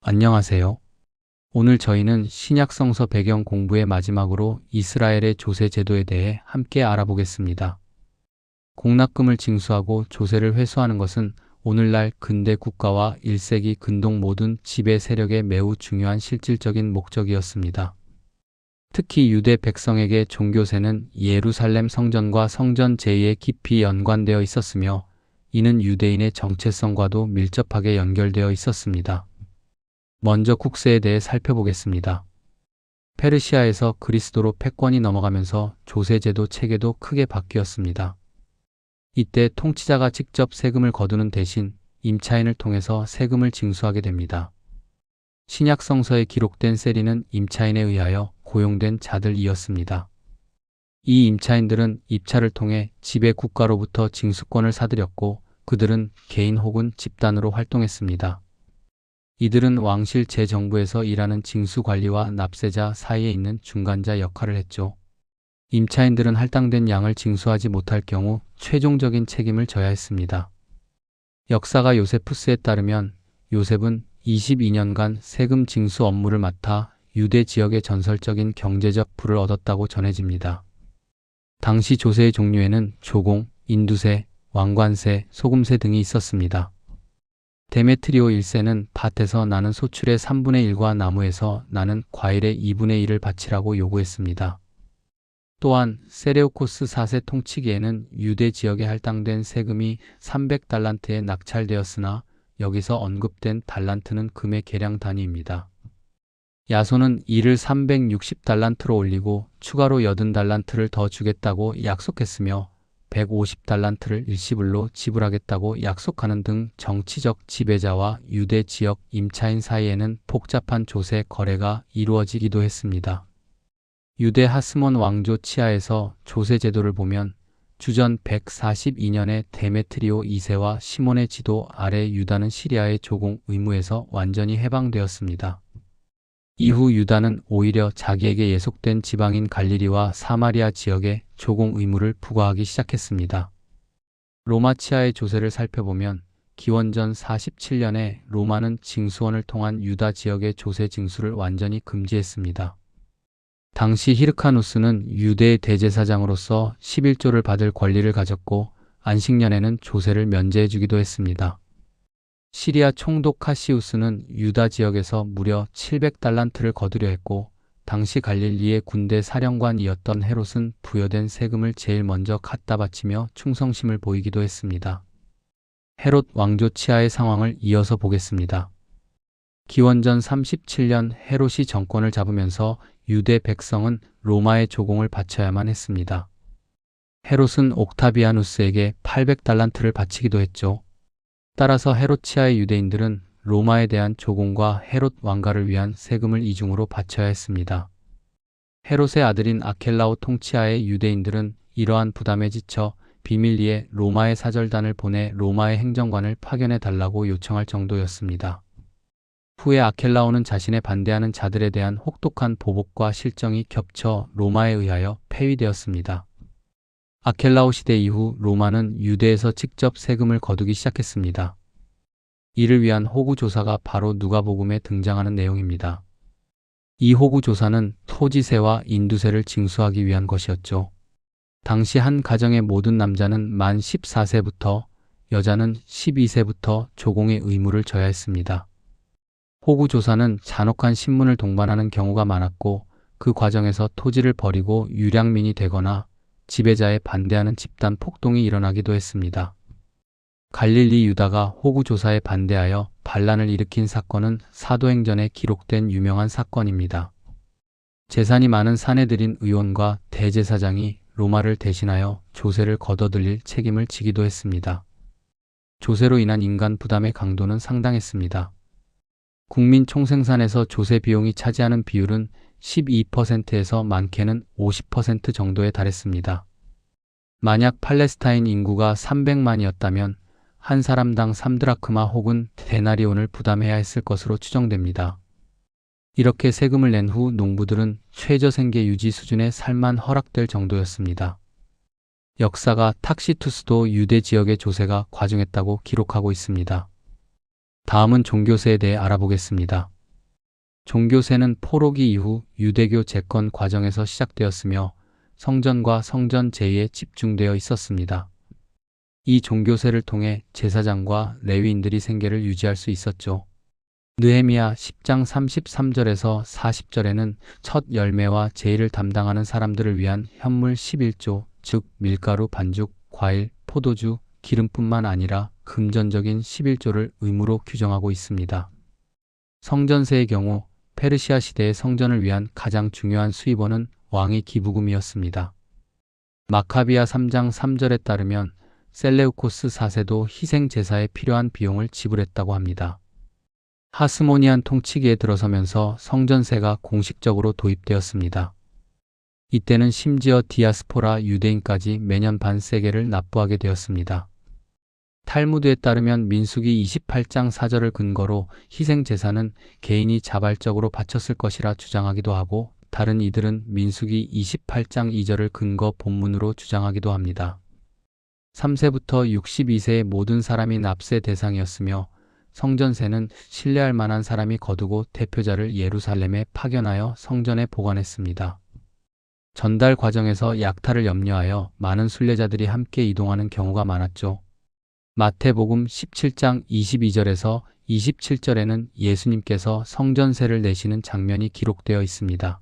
안녕하세요. 오늘 저희는 신약 성서 배경 공부의 마지막으로 이스라엘의 조세 제도에 대해 함께 알아보겠습니다. 공납금을 징수하고 조세를 회수하는 것은 오늘날 근대 국가와 1세기 근동 모든 지배 세력의 매우 중요한 실질적인 목적이었습니다. 특히 유대 백성에게 종교세는 예루살렘 성전과 성전 제의에 깊이 연관되어 있었으며 이는 유대인의 정체성과도 밀접하게 연결되어 있었습니다. 먼저 국세에 대해 살펴보겠습니다. 페르시아에서 그리스도로 패권이 넘어가면서 조세제도 체계도 크게 바뀌었습니다. 이때 통치자가 직접 세금을 거두는 대신 임차인을 통해서 세금을 징수하게 됩니다. 신약 성서에 기록된 세리는 임차인에 의하여 고용된 자들이었습니다. 이 임차인들은 입찰을 통해 지배 국가로부터 징수권을 사들였고 그들은 개인 혹은 집단으로 활동했습니다. 이들은 왕실 재정부에서 일하는 징수관리와 납세자 사이에 있는 중간자 역할을 했죠. 임차인들은 할당된 양을 징수하지 못할 경우 최종적인 책임을 져야 했습니다. 역사가 요세푸스에 따르면 요셉은 22년간 세금 징수 업무를 맡아 유대 지역의 전설적인 경제적 부를 얻었다고 전해집니다. 당시 조세의 종류에는 조공, 인두세, 왕관세, 소금세 등이 있었습니다. 데메트리오 1세는 밭에서 나는 소출의 3분의 1과 나무에서 나는 과일의 2분의 1을 바치라고 요구했습니다. 또한 세레오코스 4세 통치기에는 유대 지역에 할당된 세금이 300달란트에 낙찰되었으나 여기서 언급된 달란트는 금의 계량 단위입니다. 야손은 이를 360달란트로 올리고 추가로 80달란트를 더 주겠다고 약속했으며 150달란트를 일시불로 지불하겠다고 약속하는 등 정치적 지배자와 유대 지역 임차인 사이에는 복잡한 조세 거래가 이루어지기도 했습니다. 유대 하스몬 왕조 치하에서 조세 제도를 보면 주전 142년에 데메트리오 2세와 시몬의 지도 아래 유다는 시리아의 조공 의무에서 완전히 해방되었습니다. 이후 유다는 오히려 자기에게 예속된 지방인 갈릴리와 사마리아 지역에 조공 의무를 부과하기 시작했습니다. 로마 치하의 조세를 살펴보면 기원전 47년에 로마는 징수원을 통한 유다 지역의 조세 징수를 완전히 금지했습니다. 당시 히르카누스는 유대의 대제사장으로서 11조를 받을 권리를 가졌고 안식년에는 조세를 면제해주기도 했습니다. 시리아 총독 카시우스는 유다 지역에서 무려 700달란트를 거두려 했고 당시 갈릴리의 군대 사령관이었던 헤롯은 부여된 세금을 제일 먼저 갖다 바치며 충성심을 보이기도 했습니다. 헤롯 왕조 치하의 상황을 이어서 보겠습니다. 기원전 37년 헤롯이 정권을 잡으면서 유대 백성은 로마의 조공을 바쳐야만 했습니다. 헤롯은 옥타비아누스에게 800달란트를 바치기도 했죠. 따라서 헤롯 치하의 유대인들은 로마에 대한 조공과 헤롯 왕가를 위한 세금을 이중으로 바쳐야 했습니다. 헤롯의 아들인 아켈라오 통치하의 유대인들은 이러한 부담에 지쳐 비밀리에 로마의 사절단을 보내 로마의 행정관을 파견해 달라고 요청할 정도였습니다. 후에 아켈라오는 자신의 반대하는 자들에 대한 혹독한 보복과 실정이 겹쳐 로마에 의하여 폐위되었습니다. 아켈라오 시대 이후 로마는 유대에서 직접 세금을 거두기 시작했습니다. 이를 위한 호구조사가 바로 누가복음에 등장하는 내용입니다. 이 호구조사는 토지세와 인두세를 징수하기 위한 것이었죠. 당시 한 가정의 모든 남자는 만 14세부터 여자는 12세부터 조공의 의무를 져야 했습니다. 호구조사는 잔혹한 신문을 동반하는 경우가 많았고 그 과정에서 토지를 버리고 유량민이 되거나 지배자에 반대하는 집단 폭동이 일어나기도 했습니다. 갈릴리 유다가 호구조사에 반대하여 반란을 일으킨 사건은 사도행전에 기록된 유명한 사건입니다. 재산이 많은 사내들인 의원과 대제사장이 로마를 대신하여 조세를 걷어들일 책임을 지기도 했습니다. 조세로 인한 인간 부담의 강도는 상당했습니다. 국민 총생산에서 조세 비용이 차지하는 비율은 12%에서 많게는 50% 정도에 달했습니다. 만약 팔레스타인 인구가 300만이었다면 한 사람당 3드라크마 혹은 데나리온을 부담해야 했을 것으로 추정됩니다. 이렇게 세금을 낸 후 농부들은 최저생계 유지 수준의 살만 허락될 정도였습니다. 역사가 탁시투스도 유대 지역의 조세가 과중했다고 기록하고 있습니다. 다음은 종교세에 대해 알아보겠습니다. 종교세는 포로기 이후 유대교 재건 과정에서 시작되었으며 성전과 성전 제의에 집중되어 있었습니다. 이 종교세를 통해 제사장과 레위인들이 생계를 유지할 수 있었죠. 느헤미야 10장 33절에서 40절에는 첫 열매와 제의를 담당하는 사람들을 위한 현물 11조, 즉 밀가루, 반죽, 과일, 포도주, 기름뿐만 아니라 금전적인 11조를 의무로 규정하고 있습니다. 성전세의 경우 페르시아 시대의 성전을 위한 가장 중요한 수입원은 왕의 기부금이었습니다. 마카비야 3장 3절에 따르면 셀레우코스 4세도 희생 제사에 필요한 비용을 지불했다고 합니다. 하스모니안 통치기에 들어서면서 성전세가 공식적으로 도입되었습니다. 이때는 심지어 디아스포라 유대인까지 매년 반 세겔을 납부하게 되었습니다. 탈무드에 따르면 민수기 28장 4절을 근거로 희생 제사는 개인이 자발적으로 바쳤을 것이라 주장하기도 하고, 다른 이들은 민수기 28장 2절을 근거 본문으로 주장하기도 합니다. 3세부터 62세의 모든 사람이 납세 대상이었으며 성전세는 신뢰할 만한 사람이 거두고 대표자를 예루살렘에 파견하여 성전에 보관했습니다. 전달 과정에서 약탈을 염려하여 많은 순례자들이 함께 이동하는 경우가 많았죠. 마태복음 17장 22절에서 27절에는 예수님께서 성전세를 내시는 장면이 기록되어 있습니다.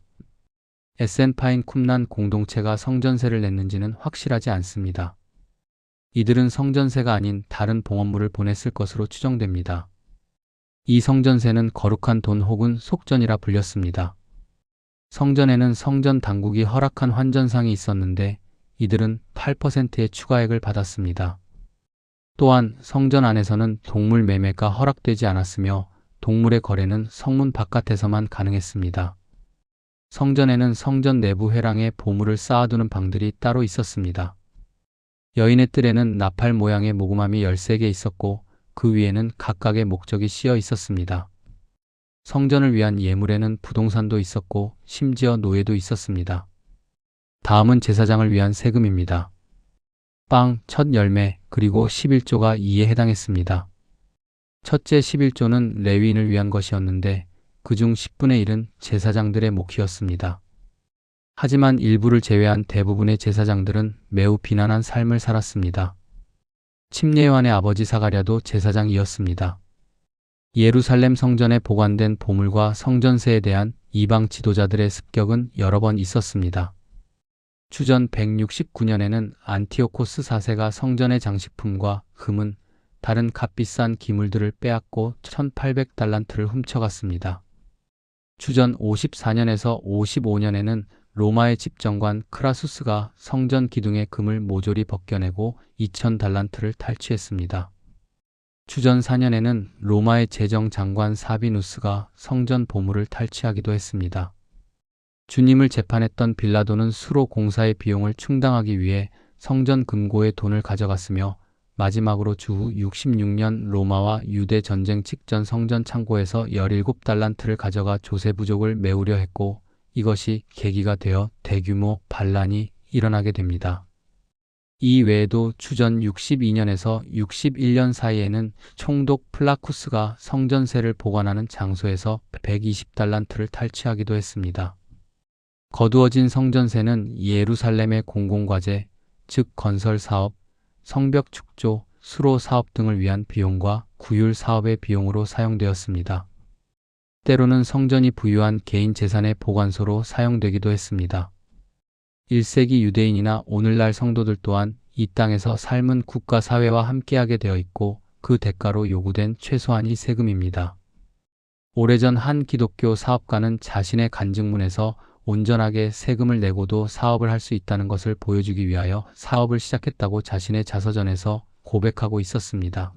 에센파인 쿰란 공동체가 성전세를 냈는지는 확실하지 않습니다. 이들은 성전세가 아닌 다른 봉헌물을 보냈을 것으로 추정됩니다. 이 성전세는 거룩한 돈 혹은 속전이라 불렸습니다. 성전에는 성전 당국이 허락한 환전상이 있었는데 이들은 8%의 추가액을 받았습니다. 또한 성전 안에서는 동물 매매가 허락되지 않았으며 동물의 거래는 성문 바깥에서만 가능했습니다. 성전에는 성전 내부 회랑에 보물을 쌓아두는 방들이 따로 있었습니다. 여인의 뜰에는 나팔 모양의 모금함이 13개 있었고 그 위에는 각각의 목적이 씌어 있었습니다. 성전을 위한 예물에는 부동산도 있었고 심지어 노예도 있었습니다. 다음은 제사장을 위한 세금입니다. 빵, 첫 열매, 그리고 11조가 이에 해당했습니다. 첫째 11조는 레위인을 위한 것이었는데 그중 10분의 1은 제사장들의 몫이었습니다. 하지만 일부를 제외한 대부분의 제사장들은 매우 비난한 삶을 살았습니다. 침례요한의 아버지 사가랴도 제사장이었습니다. 예루살렘 성전에 보관된 보물과 성전세에 대한 이방 지도자들의 습격은 여러 번 있었습니다. 주전 169년에는 안티오코스 4세가 성전의 장식품과 금은 다른 값비싼 기물들을 빼앗고 1800달란트를 훔쳐갔습니다. 주전 54년에서 55년에는 로마의 집정관 크라수스가 성전 기둥의 금을 모조리 벗겨내고 2000달란트를 탈취했습니다. 주전 4년에는 로마의 재정장관 사비누스가 성전 보물을 탈취하기도 했습니다. 주님을 재판했던 빌라도는 수로 공사의 비용을 충당하기 위해 성전 금고의 돈을 가져갔으며 마지막으로 주후 66년 로마와 유대 전쟁 직전 성전 창고에서 17달란트를 가져가 조세 부족을 메우려 했고 이것이 계기가 되어 대규모 반란이 일어나게 됩니다. 이 외에도 주전 62년에서 61년 사이에는 총독 플라쿠스가 성전세를 보관하는 장소에서 120달란트를 탈취하기도 했습니다. 거두어진 성전세는 예루살렘의 공공과제, 즉 건설 사업, 성벽 축조, 수로 사업 등을 위한 비용과 구율 사업의 비용으로 사용되었습니다. 때로는 성전이 부유한 개인 재산의 보관소로 사용되기도 했습니다. 1세기 유대인이나 오늘날 성도들 또한 이 땅에서 삶은 국가 사회와 함께하게 되어 있고 그 대가로 요구된 최소한이 세금입니다. 오래전 한 기독교 사업가는 자신의 간증문에서 온전하게 세금을 내고도 사업을 할 수 있다는 것을 보여주기 위하여 사업을 시작했다고 자신의 자서전에서 고백하고 있었습니다.